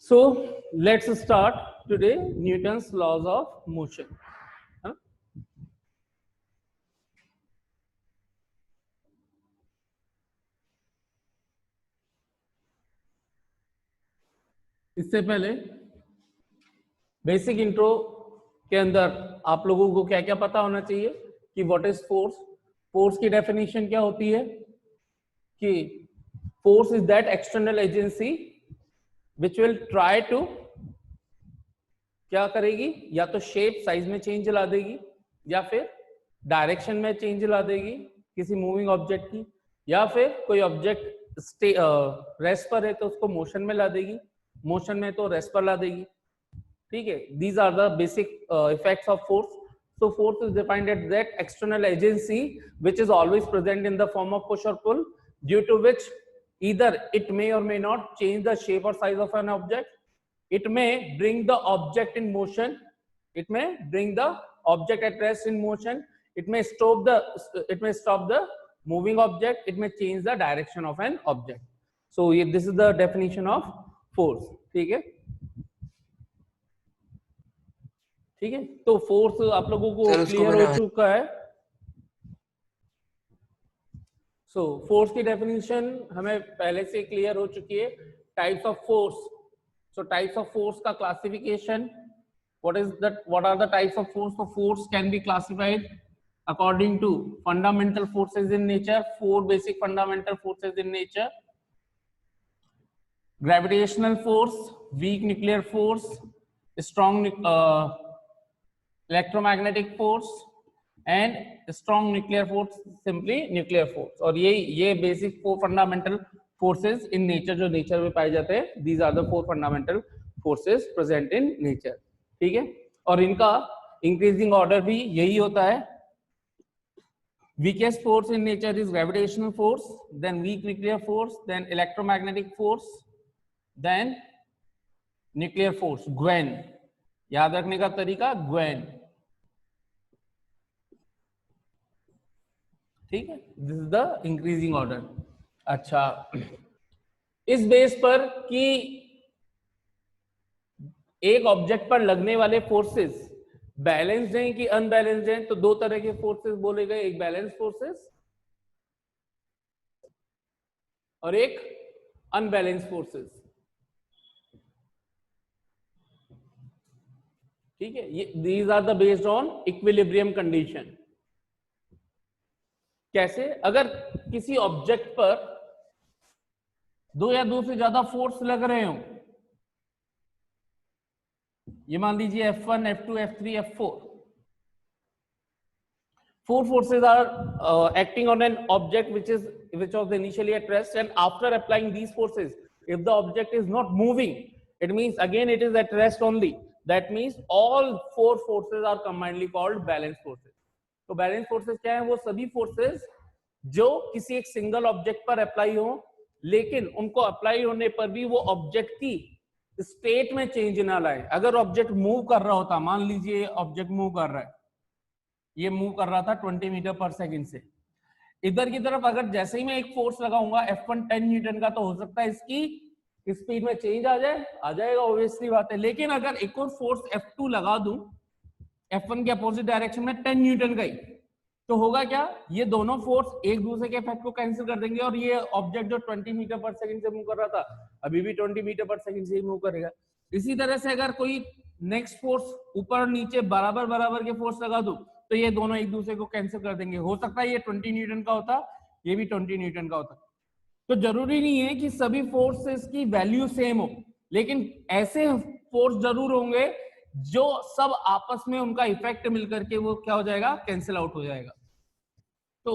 So let's start today Newton's laws of motion. Huh? इससे पहले basic intro के अंदर आप लोगों को क्या क्या पता होना चाहिए कि व्हाट इज फोर्स. फोर्स की डेफिनेशन क्या होती है कि force is that external agency which will try to क्या करेगी, या तो शेप साइज में चेंज ला देगी, या फिर डायरेक्शन में चेंज ला देगी किसी मूविंग ऑब्जेक्ट की, या फिर कोई ऑब्जेक्ट रेस्ट पर है तो उसको मोशन में ला देगी, मोशन में तो रेस्ट पर ला देगी. ठीक है, these are the basic effects of force. So force is defined as that external agency which is always present in the form of push or pull, due to which either it may or may not change the shape or size of an object. It may bring the object in motion. It may bring the object at rest in motion. It may stop the moving object. It may change the direction of an object. So this is the definition of force. ठीक है, ठीक है. तो force आप लोगों को clear हो चुका है. सो फोर्स की डेफिनेशन हमें पहले से क्लियर हो चुकी है. Types of force. So types of force का classification, what are the types of force? So force can be classified according to fundamental forces in nature. 4 basic fundamental forces in nature: gravitational force, weak nuclear force, strong electromagnetic force and strong nuclear force, simply nuclear force. और ये basic 4 fundamental forces in nature जो nature में पाए जाते हैं. These are the 4 fundamental forces present in nature. ठीक है, और इनका increasing order भी यही होता है. Weakest force in nature is gravitational force, then weak nuclear force, then electromagnetic force, then nuclear force. Gwen, याद रखने का तरीका ग्वेन. ठीक है, this is the increasing order. अच्छा, इस बेस पर कि एक ऑब्जेक्ट पर लगने वाले फोर्सेस बैलेंस्ड हैं कि अनबैलेंस्ड हैं, तो 2 तरह के फोर्सेस बोले गए. एक बैलेंस फोर्सेस और एक अनबैलेंस फोर्सेस. ठीक है, these are the based on equilibrium condition. कैसे? अगर किसी ऑब्जेक्ट पर 2 या 2 से ज्यादा फोर्स लग रहे हो, ये मान लीजिए F1, F2, F3, F4. 4 forces are acting on an object which was initially at rest, and after applying these forces, if the object is not moving, it means again it is at rest only. That means all 4 forces are combinedly called balance forces. तो balance forces क्या है? वो सभी forces जो किसी एक single object पर apply हो, लेकिन उनको अप्लाई होने पर भी वो ऑब्जेक्ट की स्टेट में चेंज ना लाए. अगर ऑब्जेक्ट मूव कर रहा होता, मान लीजिए ऑब्जेक्ट मूव कर रहा है, ये मूव कर रहा था 20 मीटर पर सेकंड से इधर की तरफ, अगर जैसे ही मैं एक फोर्स लगाऊंगा F1 10 न्यूटन का, तो हो सकता है इसकी स्पीड में चेंज आ जाएगा, ऑब्वियसली बात है. लेकिन अगर एक और फोर्स F2 लगा दूं F1 के अपोजिट डायरेक्शन में 10 न्यूटन का ही, तो होगा क्या? ये दोनों फोर्स एक दूसरे के इफेक्ट को कैंसिल कर देंगे, और ये ऑब्जेक्ट जो 20 मीटर पर सेकंड से मूव कर रहा था, अभी भी 20 मीटर पर सेकंड से ही मूव करेगा. इसी तरह से अगर कोई नेक्स्ट फोर्स ऊपर और नीचे बराबर के फोर्स लगा दूं, तो ये दोनों एक दूसरे को कैंसिल कर देंगे. हो सकता है ये 20 न्यूटन का होता, ये भी 20 न्यूटन का होता. तो जरूरी नहीं है कि सभी फोर्सेस की वैल्यू सेम हो, लेकिन ऐसे फोर्स जरूर होंगे जो सब आपस में उनका इफेक्ट मिलकर के वो क्या हो जाएगा? कैंसिल आउट हो जाएगा. तो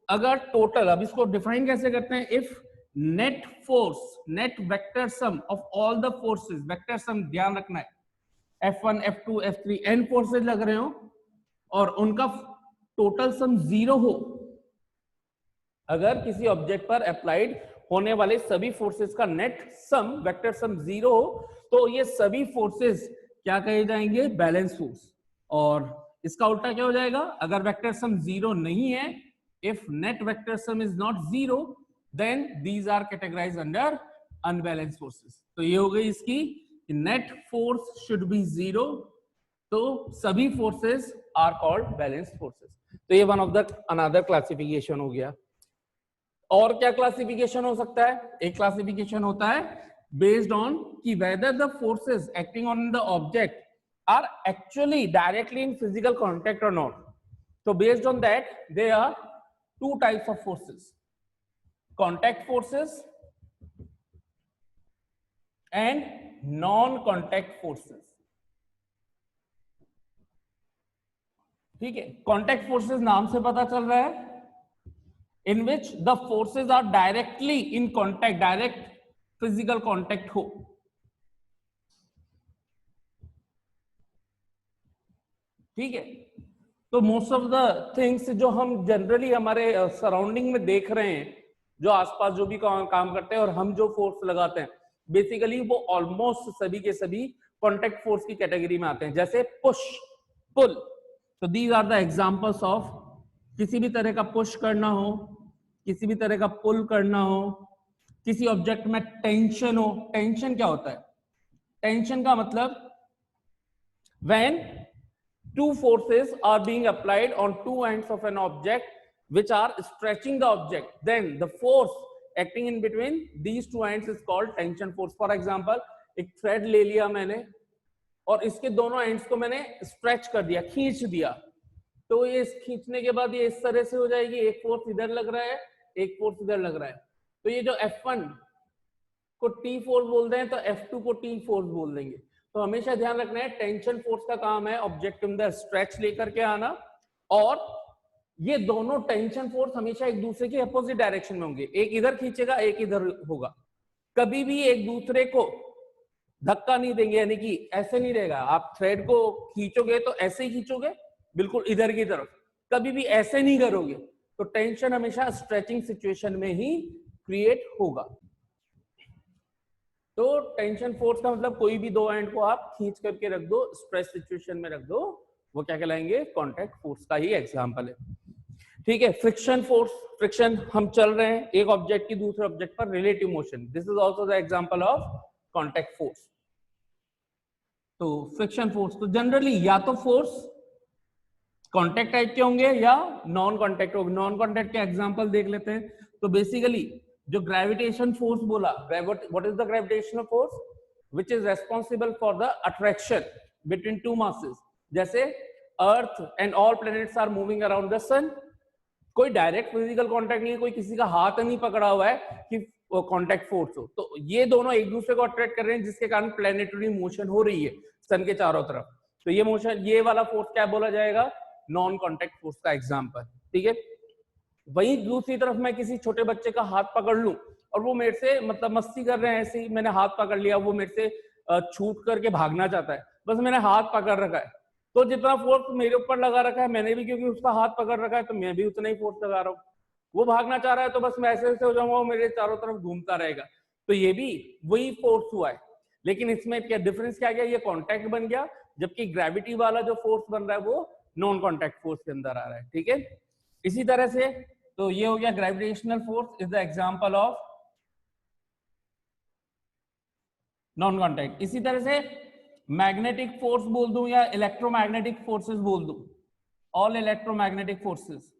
अगर टोटल, अब इसको डिफाइन कैसे करते हैं? If net force, net vector some of all the forces, vector sum ध्यान रखना है, F1, F2, F3 n forces लग रहे हो और उनका टोटल सम 0 हो, अगर किसी ऑब्जेक्ट पर अप्लाइड होने वाले सभी फोर्सेस का नेट सम, वेक्टर सम 0 हो, तो ये सभी फोर्सेस क्या कहे जाएंगे? Balance force. और इसका उल्टा क्या हो जाएगा? अगर वेक्टर सम 0 नहीं है, if net vector sum is not 0, then these are categorized under unbalance forces. तो ये हो गई इसकी नेट फोर्स शुड बी 0, तो सभी forces are called balanced forces. तो ये one of the another classification हो गया। और क्या क्लासिफिकेशन हो सकता है? एक क्लासिफिकेशन होता है बेस्ड ऑन कि whether the forces acting on the object are actually directly in physical contact और नॉट। तो based on that there are two types of forces, contact forces and non contact forces. ठीक है, contact forces नाम से पता चल रहा है in which the forces are directly in contact, direct physical contact हो। ठीक है, तो मोस्ट ऑफ द थिंग्स जो हम जनरली हमारे सराउंडिंग में देख रहे हैं, जो आसपास जो भी काम करते हैं और हम जो फोर्स लगाते हैं, बेसिकली वो ऑलमोस्ट सभी के सभी कॉन्टैक्ट फोर्स की कैटेगरी में आते हैं। जैसे पुश, पुल, तो these are the examples of किसी भी तरह का पुश करना हो, किसी भी तरह का पुल करना हो, किसी ऑब्जेक्ट में टेंशन हो। टेंशन क्या होता है? टेंशन का मतलब when two forces are being applied on two ends of an object which are stretching the object, then the force acting in between these two ends is called tension force. For example, एक thread ले लिया मैंने और इसके दोनों ends को मैंने stretch कर दिया, खींच दिया, तो ये खींचने के बाद ये इस तरह से हो जाएगी, एक फोर्स इधर लग रहा है, एक फोर्स इधर लग रहा है। तो ये जो F1 को T फोर्स बोल रहे हैं तो F2 को T फोर्स बोल देंगे। तो हमेशा ध्यान रखना है, टेंशन फोर्स का काम है ऑब्जेक्ट के अंदर स्ट्रेच लेकर के आना, और ये दोनों टेंशन फोर्स हमेशा एक दूसरे के अपोजिट डायरेक्शन में होंगे, एक इधर खींचेगा, एक इधर होगा। कभी भी एक दूसरे को धक्का नहीं देंगे, यानी कि ऐसे नहीं रहेगा, आप थ्रेड को खींचोगे तो ऐसे ही खींचोगे बिल्कुल इधर की तरफ, कभी भी ऐसे नहीं करोगे। तो टेंशन हमेशा स्ट्रेचिंग सिचुएशन में ही क्रिएट होगा। तो टेंशन फोर्स का मतलब कोई भी दो एंड को आप खींच करके रख दो, स्ट्रेस सिचुएशन में रख दो, वो क्या कहलाएंगे? कॉन्टैक्ट फोर्स का ही एग्जांपल है। ठीक है, फ्रिक्शन फोर्स, फ्रिक्शन हम चल रहे हैं एक ऑब्जेक्ट की दूसरे ऑब्जेक्ट पर, relative motion, this is also the example of contact force. तो फ्रिक्शन फोर्स, तो जनरली या तो फोर्स कॉन्टैक्ट टाइप के होंगे या नॉन कॉन्टैक्ट होंगे। नॉन कॉन्टैक्ट के एग्जांपल देख लेते हैं। तो बेसिकली जो ग्रेविटेशन फोर्स बोला, what is the gravitational force which is responsible for the attraction between two masses. जैसे earth and all planets are moving around the sun, कोई डायरेक्ट फिजिकल कांटेक्ट नहीं है, कोई किसी का हाथ नहीं पकड़ा हुआ है कि कांटेक्ट फोर्स हो, तो ये दोनों एक दूसरे को अट्रैक्ट कर रहे हैं, जिसके कारण प्लैनेटरी मोशन हो रही है सन के चारों तरफ। तो ये मोशन, ये वाला फोर्स क्या बोला जाएगा? नॉन कांटेक्ट फोर्स का एग्जांपल। ठीक है, वही दूसरी तरफ मैं किसी छोटे बच्चे का हाथ पकड़ लूं और वो मेरे से मतलब मस्ती कर रहे हैं, ऐसे ही मैंने हाथ पकड़ लिया, वो मेरे से छूट करके भागना चाहता है, बस मैंने हाथ पकड़ रखा है, तो जितना फोर्स मेरे ऊपर लगा रखा है, मैंने भी क्योंकि उसका हाथ पकड़ रखा है तो मैं भी उतना ही फोर्स लगा रहा हूँ। वो भागना चाह रहा है तो बस मैं ऐसे ऐसे हो जाऊंगा, वो मेरे चारों तरफ घूमता रहेगा। तो ये भी वही फोर्स हुआ है, लेकिन इसमें क्या डिफरेंस क्या गया? ये कॉन्टैक्ट बन गया, जबकि ग्रेविटी वाला जो फोर्स बन रहा है वो नॉन कॉन्टैक्ट फोर्स के अंदर आ रहा है। ठीक है, इसी तरह से तो ये हो गया gravitational force is the example of non contact. इसी तरह से मैग्नेटिक फोर्स बोल दूं या इलेक्ट्रोमैग्नेटिक फोर्सेस बोल दूं, all electromagnetic forces,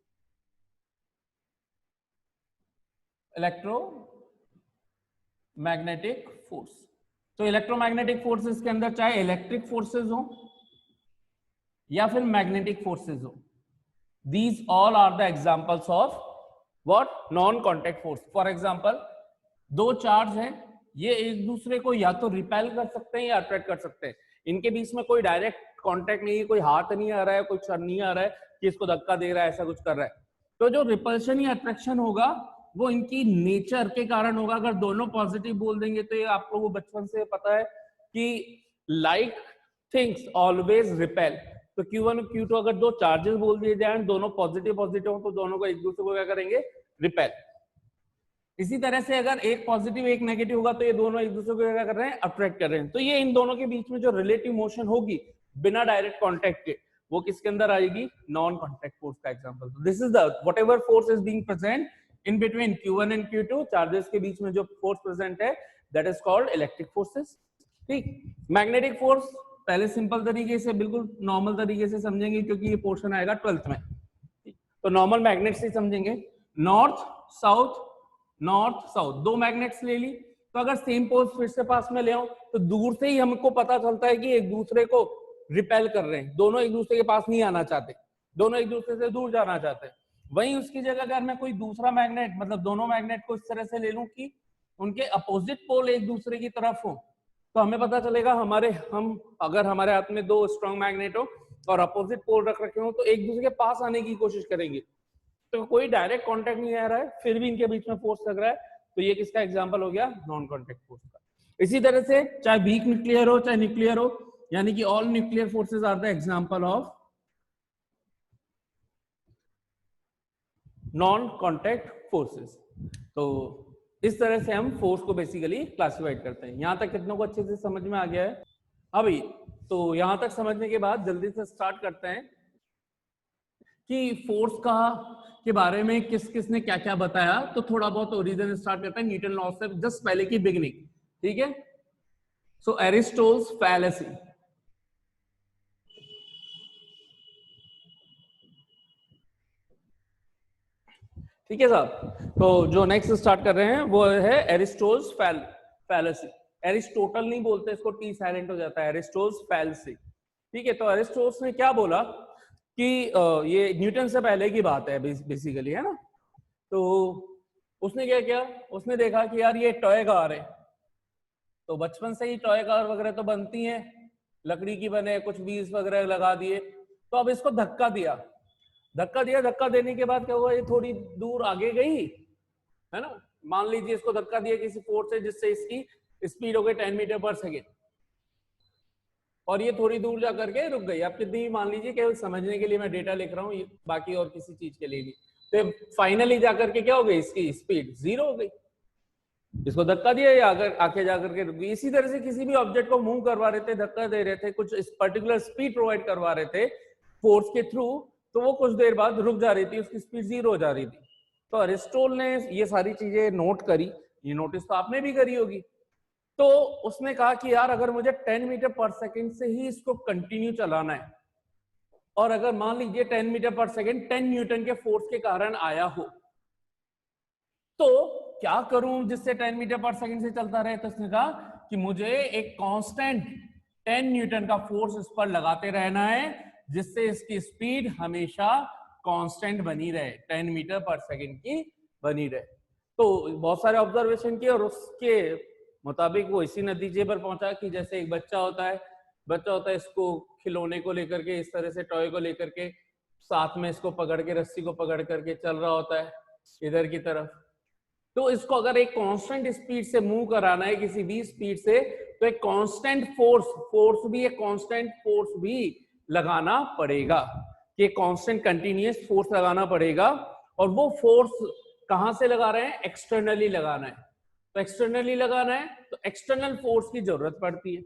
electromagnetic force. तो इलेक्ट्रोमैग्नेटिक फोर्सेस के अंदर चाहे इलेक्ट्रिक फोर्सेस हो या फिर मैग्नेटिक फोर्सेस हो, these all are the examples of what? non contact force. for example, दो चार्ज हैं, ये एक दूसरे को या तो रिपेल कर सकते हैं या अट्रैक्ट कर सकते हैं, इनके बीच में कोई डायरेक्ट कांटेक्ट नहीं है, कोई हाथ नहीं आ रहा है, कोई सर नहीं आ रहा है कि इसको धक्का दे रहा है, ऐसा कुछ कर रहा है। तो जो रिपल्शन या अट्रैक्शन होगा वो इनकी नेचर के कारण होगा। अगर दोनों पॉजिटिव बोल देंगे तो ये आप लोगों को बचपन से पता है कि लाइक थिंग्स ऑलवेज रिपेल। तो Q1 और Q2 अगर दो चार्जेस बोल दिए जाए, दोनों पॉजिटिव पॉजिटिव हो, तो दोनों को एक दूसरे को क्या करेंगे? रिपेल। इसी तरह से अगर एक पॉजिटिव एक नेगेटिव होगा तो ये दोनों एक दूसरे को क्या कर रहे हैं? अट्रैक्ट कर रहे हैं। तो ये इन दोनों के बीच में जो रिलेटिव मोशन होगी बिना डायरेक्ट कॉन्टेक्ट के, वो किसके अंदर आएगी? नॉन कॉन्टेक्ट फोर्स का example. This is the whatever force is being present in between Q1 and Q2, charges के बीच में जो फोर्स प्रेजेंट है, that is called electric forces. ठीक, मैग्नेटिक फोर्स पहले सिंपल तरीके से, बिल्कुल नॉर्मल तरीके से समझेंगे क्योंकि ये पोर्शन आएगा 12th में। तो नॉर्मल मैग्नेट से समझेंगे, नॉर्थ साउथ दो मैग्नेट्स ले ली, तो अगर सेम पोल्स फिर से पास में ले आओ तो दूर से ही हमको पता चलता है कि एक दूसरे को रिपेल कर रहे हैं, दोनों एक दूसरे के पास नहीं आना चाहते, दोनों एक दूसरे से दूर जाना चाहते हैं। वहीं उसकी जगह अगर मैं कोई दूसरा मैग्नेट, मतलब दोनों मैग्नेट को इस तरह से ले लूं कि उनके अपोजिट पोल एक दूसरे की तरफ हो, तो हमें पता चलेगा अगर हमारे हाथ में दो स्ट्रॉन्ग मैग्नेट हो और अपोजिट पोल रख रखे हो तो एक दूसरे के पास आने की कोशिश करेंगे। तो कोई डायरेक्ट कांटेक्ट नहीं आ रहा है, फिर भी इनके बीच में फोर्स लग रहा है, तो ये किसका एग्जांपल हो गया? नॉन कांटेक्ट फोर्स का। इसी तरह से चाहे वीक न्यूक्लियर हो चाहे न्यूक्लियर हो, यानी कि all nuclear forces are the example of non contact forces. तो इस तरह से हम फोर्स को बेसिकली क्लासिफाइड करते हैं। यहां तक कितनों को अच्छे से समझ में आ गया है? अभी तो यहां तक समझने के बाद जल्दी से स्टार्ट करते हैं कि फोर्स का के बारे में किस किस ने क्या क्या बताया। तो थोड़ा बहुत ओरिजिन स्टार्ट करते हैं न्यूटन लॉ से, जस्ट पहले की बिगिनिंग, ठीक है। सो एरिस्टोटल्स फैलेसी, ठीक है साहब। तो जो नेक्स्ट स्टार्ट कर रहे हैं वो है एरिस्टोटल्स फैलेसी। एरिस्टोटल नहीं बोलते इसको, टी साइलेंट हो जाता है, एरिस्टोटल्स फैलेसी, ठीक है। तो एरिस्टोटल्स ने क्या बोला कि ये न्यूटन से पहले की बात है बेसिकली, है ना। तो उसने क्या किया, उसने देखा कि यार ये टॉय कार है, तो बचपन से ही टॉय कार वगैरह तो बनती हैं, लकड़ी की बने, कुछ व्हील्स वगैरह लगा दिए, तो अब इसको धक्का दिया, धक्का देने के बाद क्या हुआ, ये थोड़ी दूर आगे गई, है ना। मान लीजिए इसको धक्का दिया किसी फोर्स से जिससे इसकी स्पीड हो गई 10 मीटर पर सेकेंड, और ये थोड़ी दूर जा करके रुक गई। आप कितनी मान लीजिए, केवल समझने के लिए मैं डेटा लिख रहा हूँ, बाकी और किसी चीज के लिए नहीं। तो फाइनली जाकर के क्या हो गई, इसकी स्पीड 0 हो गई। इसको धक्का दिया या अगर आके जाकर के रुक गई। इसी तरह से किसी भी ऑब्जेक्ट को मूव करवा रहे थे, धक्का दे रहे थे, कुछ पर्टिकुलर स्पीड प्रोवाइड करवा रहे थे फोर्स के थ्रू, तो वो कुछ देर बाद रुक जा रही थी, उसकी स्पीड 0 हो जा रही थी। तो एरिस्टोटल ने ये सारी चीजें नोट करी, ये नोटिस तो आपने भी करी होगी। तो उसने कहा कि यार अगर मुझे 10 मीटर पर सेकेंड से ही इसको कंटिन्यू चलाना है, और अगर मान लीजिए 10 मीटर पर सेकेंड 10 न्यूटन के फोर्स के कारण आया हो, तो क्या करूं जिससे 10 मीटर पर सेकेंड से चलता रहे। तो उसने कहा कि मुझे एक कांस्टेंट 10 न्यूटन का फोर्स इस पर लगाते रहना है, जिससे इसकी स्पीड हमेशा कांस्टेंट बनी रहे, 10 मीटर पर सेकेंड की बनी रहे। तो बहुत सारे ऑब्जर्वेशन किए और उसके मुताबिक वो इसी नतीजे पर पहुंचा कि जैसे एक बच्चा होता है, इसको खिलौने को लेकर के, इस तरह से टॉय को लेकर के साथ में इसको पकड़ के, रस्सी को पकड़ करके चल रहा होता है इधर की तरफ। तो इसको अगर एक कांस्टेंट स्पीड से मूव कराना है, किसी भी स्पीड से, तो एक कांस्टेंट फोर्स भी लगाना पड़ेगा, कि कांस्टेंट कंटिन्यूअस फोर्स लगाना पड़ेगा। और वो फोर्स कहां से लगा रहे हैं, एक्सटर्नली लगाना है। तो एक्सटर्नली लगाना है तो एक्सटर्नल फोर्स की जरूरत पड़ती है।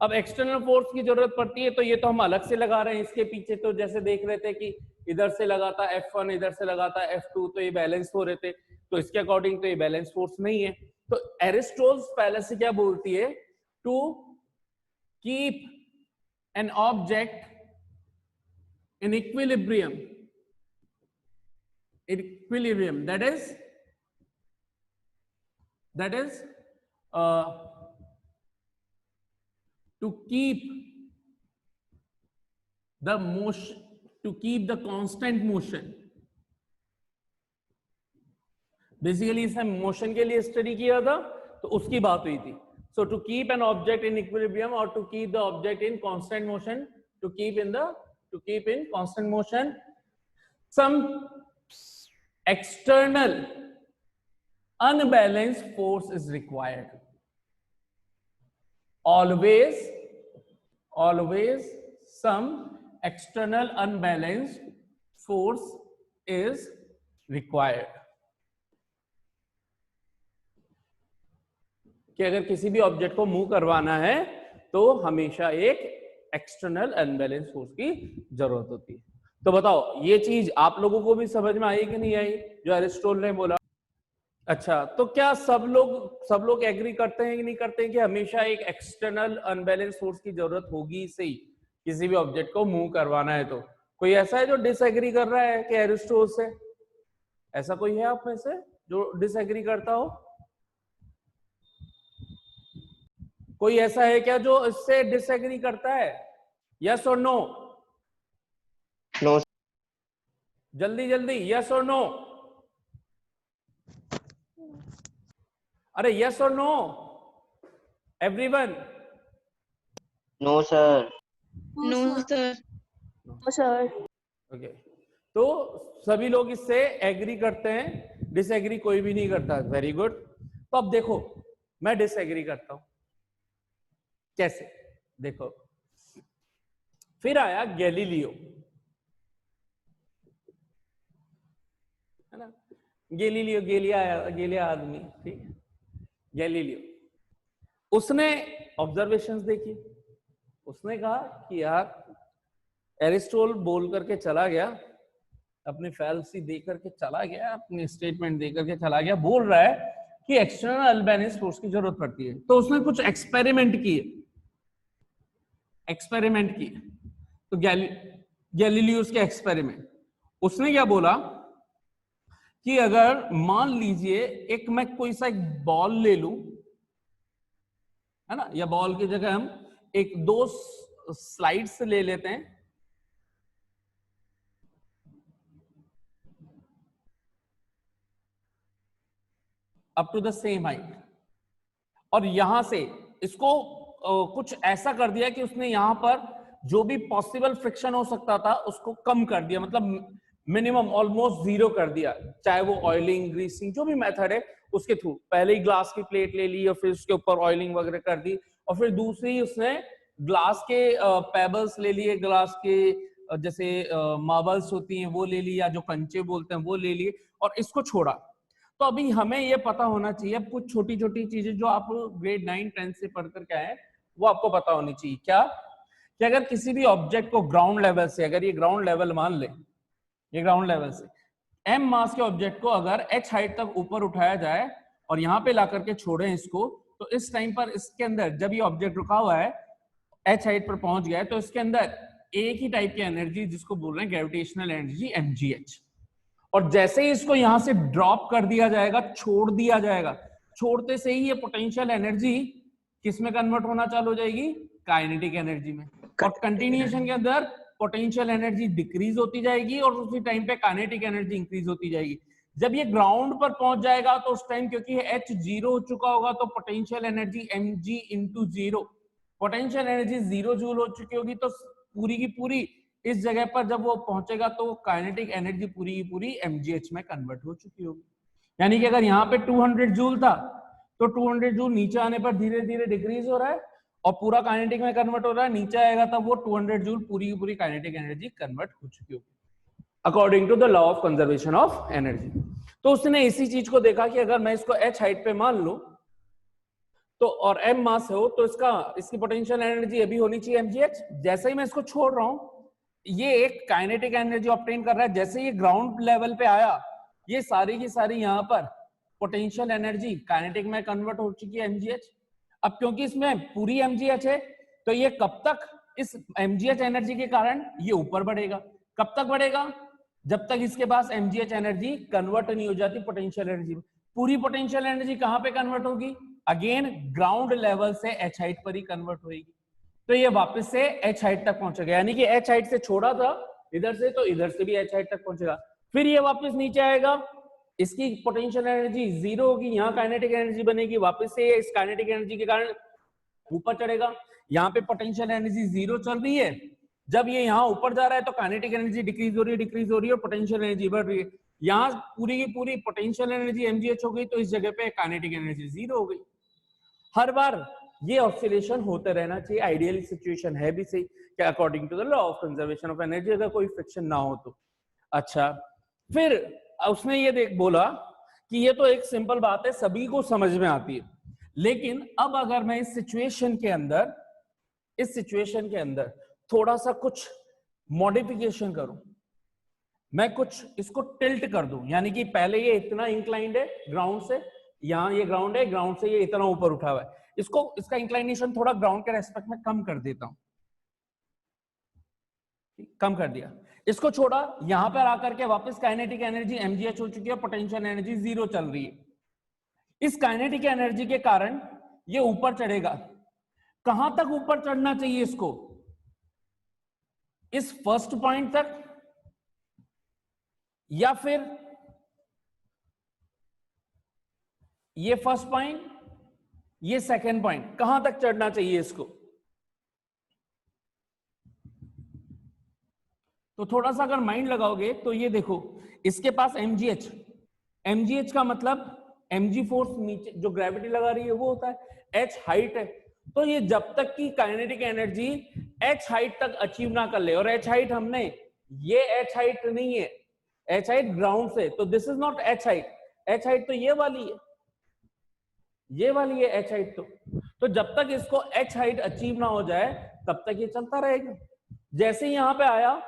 अब एक्सटर्नल फोर्स की जरूरत पड़ती है तो ये तो हम अलग से लगा रहे हैं। इसके पीछे तो जैसे देख रहे थे कि इधर से लगाता F1, इधर से लगाता F2, तो ये बैलेंस हो रहे थे। तो इसके अकॉर्डिंग तो ये बैलेंस फोर्स नहीं है। तो एरिस्टोटल्स फैलेसी क्या बोलती है, to keep an object in equilibrium, that is to keep the constant motion। Basically इसने मोशन के लिए स्टडी किया था, तो उसकी बात हुई थी। So to keep an object in equilibrium और to keep the object in constant motion, to keep in constant motion, some external unbalanced force is required। always some external unbalanced force is required। कि अगर किसी भी object को move करवाना है तो हमेशा एक एक्सटर्नल अनबैलेंस फोर्स की जरूरत होती है। तो बताओ ये चीज आप लोगों को भी समझ में आई कि नहीं आई, जो एरिस्टोटल ने बोला। अच्छा, तो क्या सब लोग एग्री करते हैं कि नहीं करते हैं कि हमेशा एक एक्सटर्नल अनबैलेंस फोर्स की जरूरत होगी से ही किसी भी ऑब्जेक्ट को मूव करवाना है? तो कोई ऐसा है जो डिसएग्री कर रहा है कि एरिस्टो से? ऐसा कोई है आप में से जो डिसएग्री करता हो? कोई ऐसा है क्या जो इससे डिसएग्री करता है? यस और नो? नो। जल्दी जल्दी, यस और नो? अरे यस और no everyone? No sir. No sir. Sir. Okay, तो सभी लोग इससे एग्री करते हैं, डिसएग्री कोई भी नहीं करता। Very good. तो अब देखो, मैं डिसएग्री करता हूं। कैसे? देखो, फिर आया गैलीलियो, है ना? गैलिया आदमी, ठीक है, गैलीलियो। उसने ऑब्जर्वेशंस देखी, उसने कहा कि यार एरिस्टोटल बोल करके चला गया, अपनी फैलसी दे करके चला गया, अपनी स्टेटमेंट दे करके चला गया, बोल रहा है कि एक्सटर्नल अल्बेनिस फोर्स की जरूरत पड़ती है। तो उसने कुछ एक्सपेरिमेंट किए, तो गैलीलियोस के एक्सपेरिमेंट, उसने क्या बोला कि अगर मान लीजिए एक मैं कोई सा एक बॉल ले लूं, है ना, या बॉल की जगह हम एक दो स्लाइड्स ले लेते हैं, up to the same height, और यहां से इसको कुछ ऐसा कर दिया कि उसने यहां पर जो भी पॉसिबल फ्रिक्शन हो सकता था उसको कम कर दिया, मतलब मिनिमम ऑलमोस्ट जीरो कर दिया, चाहे वो ऑयलिंग, ग्रीसिंग, जो भी मेथड है उसके थ्रू। पहले ही ग्लास की प्लेट ले ली और फिर उसके ऊपर ऑयलिंग वगैरह कर दी, और फिर दूसरी उसने ग्लास के पेबल्स ले लिए, ग्लास के जैसे मार्बल्स होती हैं वो ले ली, या जो कंचे बोलते हैं वो ले लिए, और इसको छोड़ा। तो अभी हमें ये पता होना चाहिए, अब कुछ छोटी छोटी चीजें जो आप ग्रेड 9-10 से पढ़ कर के आए वो आपको पता होनी चाहिए। क्या? कि अगर किसी भी ऑब्जेक्ट को ग्राउंड लेवल से, अगर ये ग्राउंड लेवल मान ले, ये ग्राउंड लेवल से m मास के ऑब्जेक्ट को अगर h हाइट तक ऊपर उठाया जाए और यहाँ पे ला करके छोड़े इसको, तो इस टाइम पर इसके अंदर जब ये ऑब्जेक्ट रुका हुआ है h हाइट पर पहुंच गया है, तो इसके अंदर एक ही टाइप की एनर्जी जिसको बोल रहे हैं ग्रेविटेशनल एनर्जी mgh, और जैसे ही इसको यहां से ड्रॉप कर दिया जाएगा, छोड़ दिया जाएगा, छोड़ते से ही ये पोटेंशियल एनर्जी किस में कन्वर्ट होना चालू हो जाएगी? काइनेटिक एनर्जी में। और कंटिन्यूएशन के अंदर पोटेंशियल एनर्जी डिक्रीज होती जाएगी और उसी टाइम पे काइनेटिक एनर्जी इंक्रीज होती जाएगी। जब ये ग्राउंड पर पहुंच जाएगा तो उस टाइम क्योंकि H 0 हो चुका होगा, तो potential energy mg into 0, potential energy 0 joule हो चुकी होगी, तो पूरी की पूरी इस जगह पर जब वो पहुंचेगा तो काइनेटिक एनर्जी पूरी की पूरी mgh में कन्वर्ट हो चुकी होगी। यानी कि अगर यहाँ पे 200 जूल था तो 200 जूल नीचे आने पर धीरे धीरे डिक्रीज हो रहा है और पूरा काइनेटिक में कन्वर्ट हो रहा है, नीचे आएगा तब वो 200 जूल पूरी की पूरी काइनेटिक एनर्जी कन्वर्ट हो चुकी होगी according to the law of conservation of energy. तो उसने इसी चीज को देखा कि अगर मैं इसको h हाइट पे मान लूं तो और m मास हो तो इसकी पोटेंशियल एनर्जी अभी होनी चाहिए mgh। जैसे ही मैं इसको छोड़ रहा हूं ये एक काइनेटिक एनर्जी ऑब्टेन कर रहा है, जैसे ये ग्राउंड लेवल पे आया ये सारी की सारी यहाँ पर पोटेंशियल एनर्जी काइनेटिक में कन्वर्ट हो चुकी है mgh। अब क्योंकि इसमें पूरी mgh है तो ये कब तक इस mgh एनर्जी के कारण ये ऊपर बढ़ेगा। कब तक बढ़ेगा? जब तक इसके पास mgh एनर्जी कन्वर्ट नहीं हो जाती पोटेंशियल एनर्जी में। पूरी पोटेंशियल एनर्जी कहां पे कन्वर्ट होगी? अगेन ग्राउंड लेवल से h हाइट पर ही कन्वर्ट होगी, तो ये वापस से h हाइट तक पहुंचेगा। यानी कि h हाइट से छोड़ा था इधर से तो इधर से भी h हाइट तक पहुंचेगा, फिर ये वापस नीचे आएगा, इसकी पोटेंशियल एनर्जी 0 होगी, यहाँ काइनेटिक एनर्जी बनेगी, वापस से इस काइनेटिक एनर्जी के कारण ऊपर चढ़ेगा। यहाँ पे पोटेंशियल एनर्जी 0 चल रही है, जब ये यहाँ ऊपर जा रहा है तो काइनेटिक एनर्जी डिक्रीज हो रही है और पोटेंशियल एनर्जी बढ़ रही है। यहाँ पूरी की पूरी पोटेंशियल एनर्जी mgh हो गई तो इस जगह पे काइनेटिक एनर्जी 0 हो गई। हर बार ये ऑसिलेशन होते रहना चाहिए, आइडियल सिचुएशन है भी सही कि according to the law of conservation of energy अगर कोई फ्रिक्शन ना हो तो। अच्छा, फिर उसने ये बोला कि ये तो एक सिंपल बात है, सभी को समझ में आती है, लेकिन अब अगर मैं इस सिचुएशन के अंदर थोड़ा सा कुछ मॉडिफिकेशन करूं, मैं कुछ इसको टिल्ट कर दूं, यानी कि पहले ये इतना इंक्लाइंड है ग्राउंड से, यहां ये ग्राउंड है, ग्राउंड से ये इतना ऊपर उठा हुआ है, इसको इसका इंक्लाइनेशन थोड़ा ग्राउंड के रेस्पेक्ट में कम कर देता हूं, कम कर दिया, इसको छोड़ा, यहां पर आकर के वापस काइनेटिक एनर्जी mgh हो चुकी है, पोटेंशियल एनर्जी 0 चल रही है। इस काइनेटिक एनर्जी के कारण ये ऊपर चढ़ेगा। कहां तक ऊपर चढ़ना चाहिए इसको? इस फर्स्ट पॉइंट तक, या फिर ये फर्स्ट पॉइंट, ये सेकंड पॉइंट, कहां तक चढ़ना चाहिए इसको? तो थोड़ा सा अगर माइंड लगाओगे तो ये देखो, इसके पास mgh का मतलब mg फोर्स नीचे जो ग्रेविटी लगा रही है वो होता है, h हाइट है, तो ये जब तक की काइनेटिक एनर्जी h हाइट तक अचीव ना कर ले, और h हाइट हमने, ये h हाइट नहीं है, h हाइट ग्राउंड से, तो this is not h height, h height तो ये वाली है, ये वाली है h हाइट, तो जब तक इसको h हाइट अचीव ना हो जाए तब तक ये चलता रहेगा। जैसे ही यहां पे आया,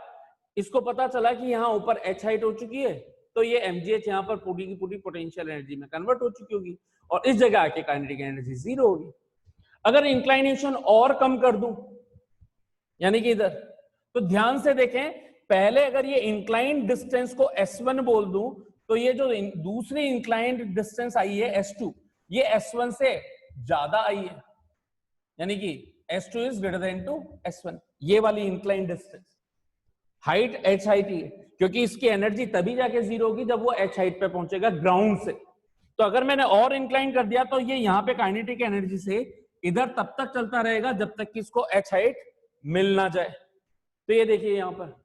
इसको पता चला कि यहां ऊपर h हाइट हो चुकी है, तो ये mgh यहां पर पूरी की पूरी पोटेंशियल एनर्जी में कन्वर्ट हो चुकी होगी, और इस जगह आके काइनेटिक एनर्जी 0 होगी। अगर इंक्लाइनेशन और कम कर दूं, यानी कि इधर, तो ध्यान से देखें, पहले अगर ये इंक्लाइंड डिस्टेंस को s1 बोल दूं, तो ये जो दूसरी इंक्लाइंड डिस्टेंस आई है s2, ये s1 से ज्यादा आई है, यानी कि s2 is greater than to s1, ये वाली inclined distance. Height h height ही है, क्योंकि इसकी एनर्जी तभी जाके 0 होगी जब वो h हाइट पे पहुंचेगा ग्राउंड से। तो अगर मैंने और इंक्लाइन कर दिया तो ये यहाँ पे काइनेटिक एनर्जी से इधर तब तक चलता रहेगा जब तक कि इसको h हाइट मिल ना जाए। तो ये देखिए यहाँ पर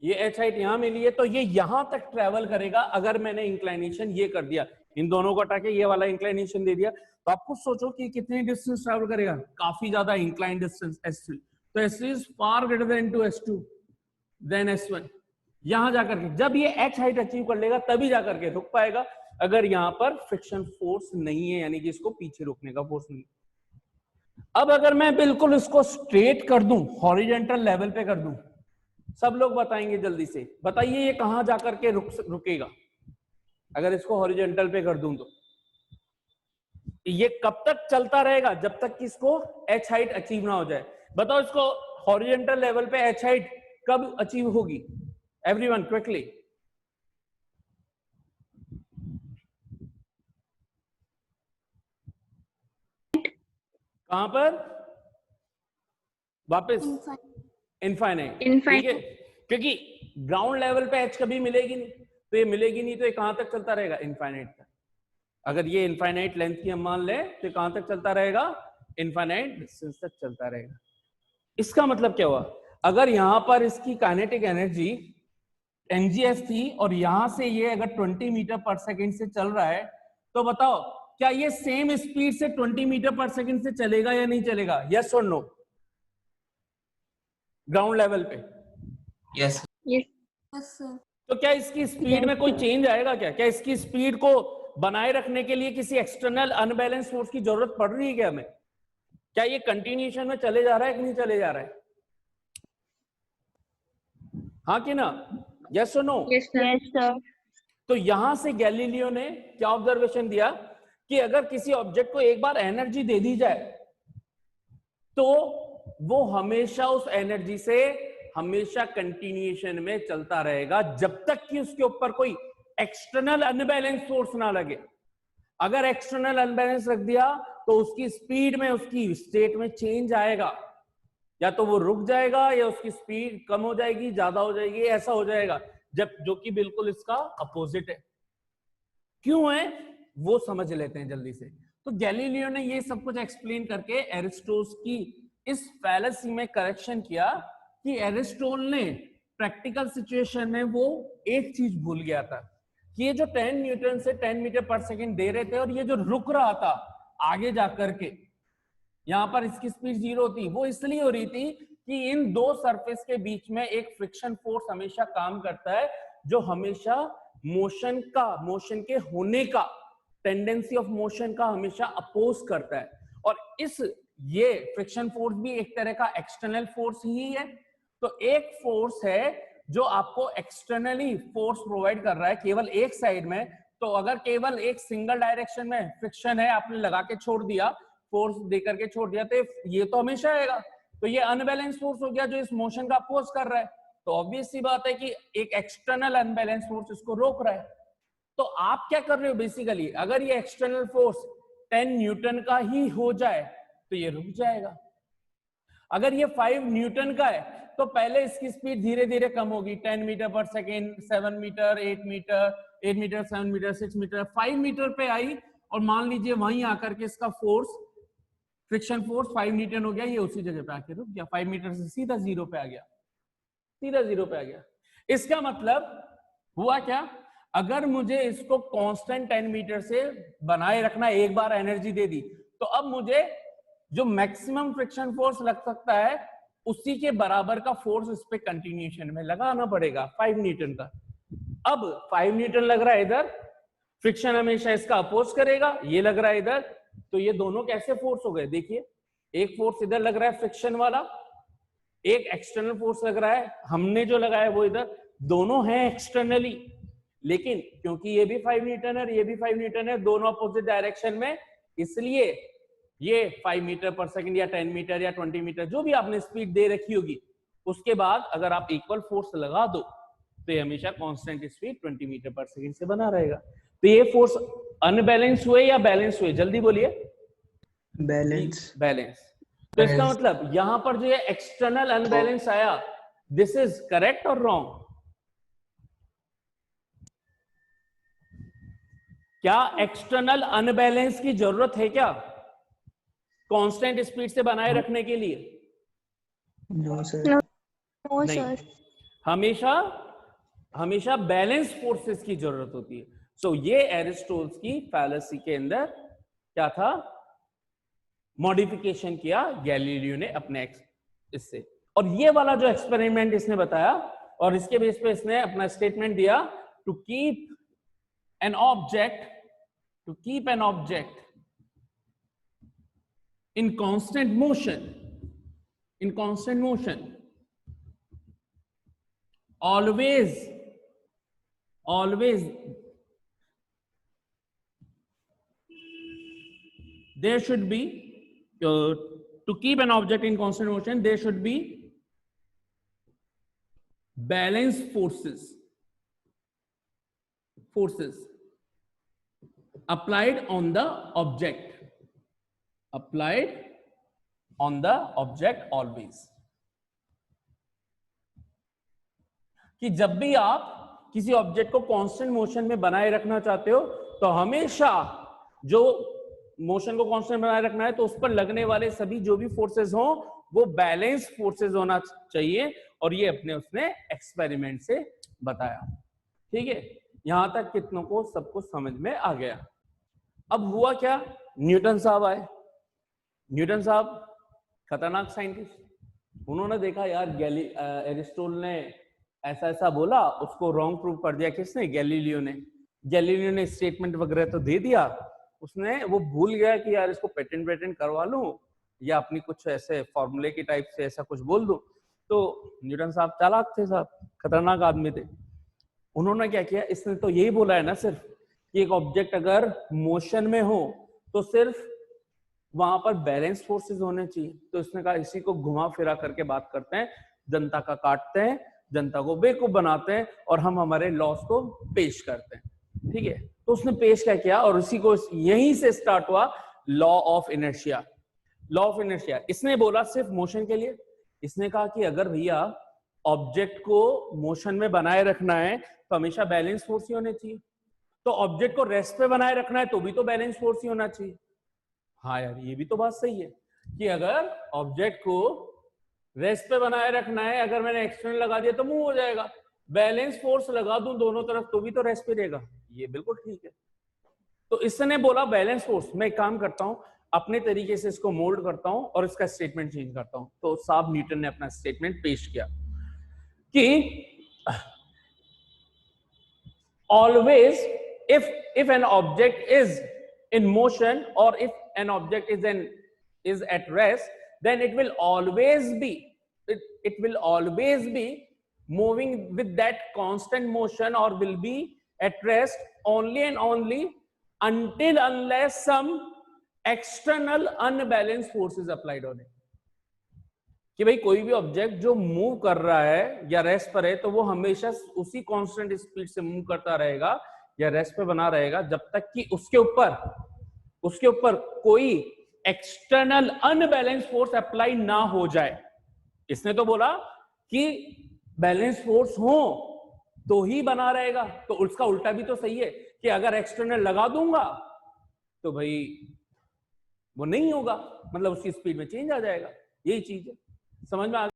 ये h हाइट यहाँ मिली है, तो ये यहां तक ट्रेवल करेगा अगर मैंने इंक्लाइनेशन ये कर दिया, इन दोनों को हटा के ये वाला इंक्लाइनेशन दे दिया, तो आप खुद सोचो कि कितनी डिस्टेंस ट्रेवल करेगा, काफी ज्यादा इंक्लाइन डिस्टेंस s3, तो s3 is far greater than to s2 than s1। यहां जाकर के जब ये h हाइट अचीव कर लेगा तभी जाकर के रुक पाएगा, अगर यहां पर फ्रिक्शन फोर्स नहीं है, यानी कि इसको पीछे रोकने का फोर्स नहीं। अब अगर मैं बिल्कुल इसको स्ट्रेट कर दूं, हॉरिजॉन्टल लेवल पे कर दूं, सब लोग बताएंगे जल्दी से, बताइए ये कहां जाकर के रुकेगा? अगर इसको हॉरिजॉन्टल पे कर दूं तो ये कब तक चलता रहेगा? जब तक कि इसको h हाइट अचीव ना हो जाए। बताओ इसको हॉरिजॉन्टल लेवल पे h हाइट कब अचीव होगी? Everyone quickly. कहां पर? वापस इनफाइनाइट, ठीक है, क्योंकि ग्राउंड लेवल पे h कभी मिलेगी नहीं, तो ये मिलेगी नहीं, तो ये कहां तक चलता रहेगा? इनफाइनाइट तक। अगर ये इनफाइनाइट लेंथ की हम मान ले तो कहां तक चलता रहेगा? इनफाइनाइट डिस्टेंस तक चलता रहेगा। इसका मतलब क्या हुआ? अगर यहां पर इसकी काइनेटिक एनर्जी mgh थी और यहां से ये अगर 20 मीटर पर सेकंड से चल रहा है, तो बताओ क्या ये सेम स्पीड से 20 मीटर पर सेकंड से चलेगा या नहीं चलेगा? यस और नो? ग्राउंड लेवल पे यस सर। तो क्या इसकी स्पीड में कोई चेंज आएगा? क्या इसकी स्पीड को बनाए रखने के लिए किसी एक्सटर्नल अनबैलेंस फोर्स की जरूरत पड़ रही है क्या हमें? क्या ये कंटिन्यूएशन में चले जा रहा है कि नहीं चले जा रहा है? हाँ कि ना? यस और नो? Yes sir. तो यहां से गैलीलियो ने क्या ऑब्जर्वेशन दिया कि अगर किसी ऑब्जेक्ट को एक बार एनर्जी दे दी जाए तो वो हमेशा उस एनर्जी से हमेशा कंटिन्यूएशन में चलता रहेगा जब तक कि उसके ऊपर कोई एक्सटर्नल अनबैलेंस फोर्स ना लगे। अगर एक्सटर्नल अनबैलेंस रख दिया तो उसकी स्पीड में, उसकी स्टेट में चेंज आएगा, या तो वो रुक जाएगा या उसकी स्पीड कम हो जाएगी, ज्यादा हो जाएगी, ऐसा हो जाएगा, जब जो कि बिल्कुल इसका अपोजिट है। क्यों है वो समझ लेते हैं जल्दी से। तो गैलीलियो ने ये सब कुछ एक्सप्लेन करके एरिस्टोटल की इस फैलेसी में करेक्शन किया कि एरिस्टोटल ने प्रैक्टिकल सिचुएशन में वो एक चीज भूल गया था कि ये जो 10 न्यूटन से 10 मीटर पर सेकंड दे रहे थे और ये जो रुक रहा था आगे जाकर के, यहां पर इसकी स्पीड 0 थी, वो इसलिए हो रही थी कि इन दो सरफेस के बीच में एक फ्रिक्शन फोर्स हमेशा काम करता है जो हमेशा मोशन के होने का, टेंडेंसी ऑफ मोशन का हमेशा अपोज करता है। और ये फ्रिक्शन फोर्स भी एक तरह का एक्सटर्नल फोर्स ही है। तो एक फोर्स है जो आपको एक्सटर्नली फोर्स प्रोवाइड कर रहा है केवल एक साइड में, तो अगर केवल एक सिंगल डायरेक्शन में फ्रिक्शन है, आपने लगा के छोड़ दिया, फोर्स देकर के छोड़ दिया, तो ये तो हमेशा आएगा। तो ये अनबैलेंस फोर्स हो गया जो इस मोशन का अपोज कर रहा है। तो ऑब्वियस सी बात है कि एक एक्सटर्नल अनबैलेंस फोर्स इसको रोक रहा है। तो आप क्या कर रहे हो बेसिकली, अगर ये एक्सटर्नल फोर्स 10 न्यूटन का ही हो जाए तो ये रुक जाएगा। अगर ये 5 न्यूटन का है तो पहले इसकी स्पीड धीरे धीरे कम होगी, 10 मीटर पर second, 7 metre, 8 metre, 8 metre, 7 metre, 6 metre, 5 metre पे आई, और मान लीजिए वहीं आकर के इसका फोर्स, फ्रिक्शन फोर्स 5 न्यूटन हो गया, ये उसी जगह पे आके रुक गया, 5 मीटर से सीधा जीरो पे आ गया, सीधा जीरो पे आ गया। इसका मतलब हुआ क्या, अगर मुझे इसको कांस्टेंट 10 मीटर से बनाए रखना, एक बार एनर्जी दे दी, तो अब मुझे जो मैक्सिमम फ्रिक्शन फोर्स लग सकता है उसी के बराबर का फोर्स इस पे कंटिन्यूएशन में लगाना पड़ेगा, 5 न्यूटन का। अब 5 न्यूटन लग रहा है इधर, फ्रिक्शन हमेशा इसका अपोज करेगा, ये लग रहा है इधर, तो ये दोनों कैसे फोर्स हो गए, देखिए एक फोर्स इधर लग रहा है फ्रिक्शन वाला, एक एक्सटर्नल फोर्स लग रहा है, हमने जो लगाया वो इधर, दोनों हैं एक्सटर्नली, लेकिन क्योंकि ये भी 5 न्यूटन है, ये भी 5 न्यूटन है, दोनों अपोजिट डायरेक्शन में, इसलिए ये 5 मीटर पर सेकंड या 10 मीटर या 20 मीटर जो भी आपने स्पीड दे रखी होगी, उसके बाद अगर आप इक्वल फोर्स लगा दो तो ये हमेशा कांस्टेंट स्पीड 20 मीटर पर सेकंड से बना रहेगा। तो ये फोर्स अनबैलेंस हुए या बैलेंस हुए, जल्दी बोलिए। बैलेंस। बैलेंस। तो इसका मतलब यहां पर जो ये एक्सटर्नल अनबैलेंस आया, दिस इज करेक्ट और रॉन्ग? क्या एक्सटर्नल अनबैलेंस की जरूरत है क्या कांस्टेंट स्पीड से बनाए रखने के लिए? No sir. नो नहीं, सर। हमेशा हमेशा बैलेंस फोर्सेस की जरूरत होती है। सो ये एरिस्टोटल की फैलेसी के अंदर क्या था, मॉडिफिकेशन किया गैलीलियो ने अपने इससे, और ये वाला जो एक्सपेरिमेंट इसने बताया और इसके बेस पे इसने अपना स्टेटमेंट दिया, to keep an object in constant motion, always there should be to keep an object in constant motion, there should be balance forces applied on the object always। कि जब भी आप किसी ऑब्जेक्ट को कांस्टेंट मोशन में बनाए रखना चाहते हो तो हमेशा जो मोशन को कांस्टेंट बनाए रखना है तो उस पर लगने वाले सभी जो भी फोर्सेस हो वो बैलेंस फोर्सेस होना चाहिए, और ये अपने उसने एक्सपेरिमेंट से बताया। ठीक है, यहां तक कितनों को सबको समझ में आ गया? अब हुआ क्या, न्यूटन साहब आए। न्यूटन साहब खतरनाक साइंटिस्ट, उन्होंने देखा यार एरिस्टोटल ने ऐसा ऐसा बोला, उसको रॉन्ग प्रूव कर दिया। किसने? गैलीलियो ने। गैलीलियो ने स्टेटमेंट वगैरह तो दे दिया, उसने वो भूल गया कि यार इसको पेटेंट करवा लूं या अपनी कुछ ऐसे फॉर्मूले की टाइप से ऐसा कुछ बोल दूं। तो न्यूटन साहब चालाक थे, साहब खतरनाक आदमी थे। उन्होंने क्या किया, इसने तो यही बोला है ना सिर्फ कि एक ऑब्जेक्ट अगर मोशन में हो तो सिर्फ वहां पर बैलेंस फोर्सेस होने चाहिए। तो इसने कहा इसी को घुमा फिरा करके बात करते हैं, जनता का काटते हैं, जनता को बेवकूफ बनाते हैं और हम हमारे लॉस को पेश करते हैं। ठीक है, तो उसने पेश क्या किया और उसी को यहीं से स्टार्ट हुआ law of inertia. Law of inertia इसने बोला सिर्फ मोशन के लिए। इसने कहा कि अगर भैया ऑब्जेक्ट को मोशन में बनाए रखना है तो हमेशा बैलेंस फोर्स ही होने चाहिए, तो ऑब्जेक्ट को रेस्ट पे बनाए रखना है तो भी तो बैलेंस फोर्स ही होना चाहिए। हाँ यार, ये भी तो बात सही है कि अगर ऑब्जेक्ट को रेस्ट पे बनाए रखना है, अगर मैंने एक्सटर्नल लगा दिया तो मूव हो जाएगा, बैलेंस फोर्स लगा दूं दोनों तरफ तो भी तो रेस्ट पे रहेगा। ये बिल्कुल ठीक है। तो इसने बोला बैलेंस फोर्स, मैं एक काम करता हूं अपने तरीके से इसको मोल्ड करता हूं और इसका स्टेटमेंट चेंज करता हूं। तो साहब न्यूटन ने अपना स्टेटमेंट पेश किया कि always if an object is in motion or if an object is at rest, then it will always be moving with that constant motion or will be at rest only and only until unless some external unbalanced force is applied on it. कि भाई कोई भी object जो move कर रहा है या rest पर है तो वो हमेशा उसी कांस्टेंट स्पीड से मूव करता रहेगा या रेस्ट पे बना रहेगा जब तक कि उसके ऊपर कोई एक्सटर्नल अनबैलेंस फोर्स अप्लाई ना हो जाए. इसने तो बोला कि बैलेंस फोर्स हो तो ही बना रहेगा, तो उसका उल्टा भी तो सही है कि अगर एक्सटर्नल लगा दूंगा तो भाई वो नहीं होगा, मतलब उसकी स्पीड में चेंज आ जाएगा. यही चीज है, समझ में आ